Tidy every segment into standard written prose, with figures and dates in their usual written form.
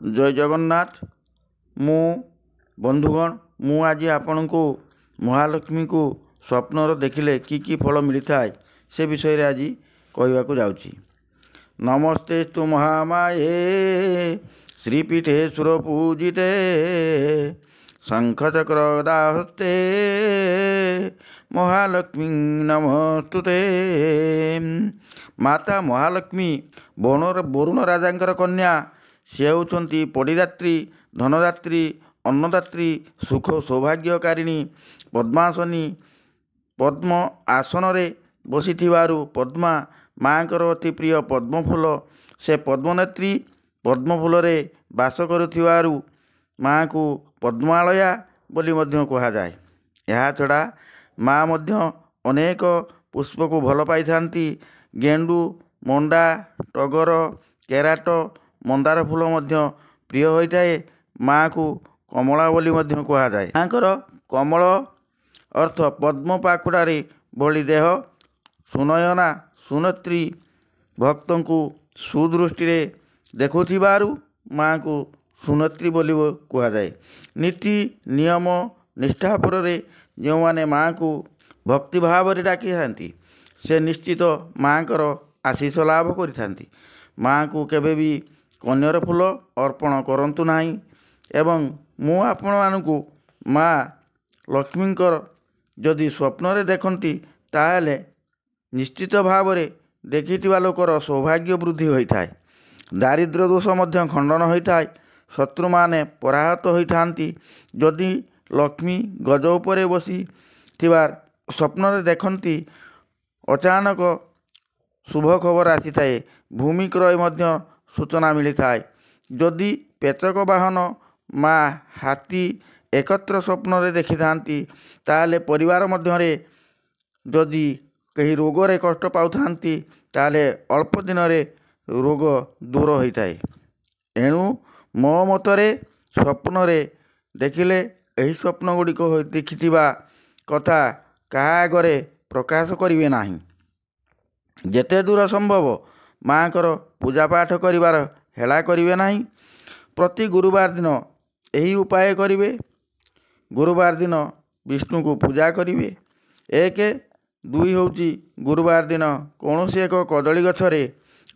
जय जगन्नाथ। मु बंधुगण मु आज आपण को महालक्ष्मी को स्वप्नर देखिले कि फल मिलता है से विषय आज कहवाक जाऊँगी। नमस्ते तु महामाये श्रीपीठे सुरपूजिते शंखचक्र गदाहस्ते महालक्ष्मी नमस्तुते। माता महालक्ष्मी वरुण राजा कन्या से होती पड़िदात्री धनदात्री अन्नदात्री सुख सौभाग्यकारिणी पद्मासनी पद्म आसन रे बसी पद्मा माँकर अति प्रिय पद्मफूल से पद्मनेत्री पद्मफूल रे बास करुथिवारु माँ को पद्मालया बोली मध्य कहुए। यह छड़ा माँ मध्य अनेक पुष्प को भल पाई थांती। गेंडू मंडा टगर केराट मंदार फूल मध्य प्रिय होता है। माँ को कमला बोली मध्य कहुए। माँकर कमल अर्थ पद्म पाखुड़ारे भली देह सुनयना सुनेत्री भक्तों को सुदृष्टि देखुथिबारु माँ को सुनेत्री बोली कहुए। नीति नियम निष्ठा पर जो माने माँ को भक्ति भाव डाकी थांती से निश्चित माँकर आशीष लाभ करिथांती। माँ को केबे भी कन्यर फूल अर्पण करंतु नाही। एवं मु आपण मानकु माँ लक्ष्मींकर जदि स्वप्न रे देखंती ताहले निश्चित भाव रे देखिथिबा लोकर सौभाग्य वृद्धि होता है। दारिद्र्य दोष मध्य खंडन होता है। शत्रु माने पराहत होइथांती। जदि लक्ष्मी गज उपरे बसी थिबार स्वप्न रे देखंती अचानक शुभ खबर आसी थाए। भूमि क्रय मध्य सूचना मिलता है। जदि पेचक वाहन माँ हाथी एकत्र स्वप्न रे देखि थांती ताले परिवार मध्य रे जदि कहीं रोग रे कष्ट पाउथांती ताले अल्प दिन रे रोग दूर होता है। एणु मो मतरे स्वप्न रे देखिले एही स्वप्न गुड़िक देखिथिबा कथा काहा आगरे प्रकाश करिवे नाही। जेते दूर संभव माँकर पूजा पाठ करिवार हेला करिवे नाही। प्रति गुरुवार दिन यही उपाय करिवे। गुरुवार दिन विष्णु को पूजा करिवे। एक दुई होची गुरुवार दिन कौन से एक कदली गछरे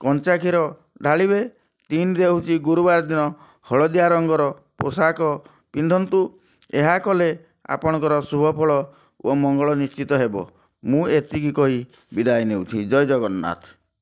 कंचा क्षीर ढालिवे। तीन रे होची गुरुवार दिन हलदिया रंगर पोशाक पिंधंतु। यह कले आपणकर शुभ फल और मंगल निश्चित हेबो। मु एतिकी कही विदाय नेउछि। जय जगन्नाथ।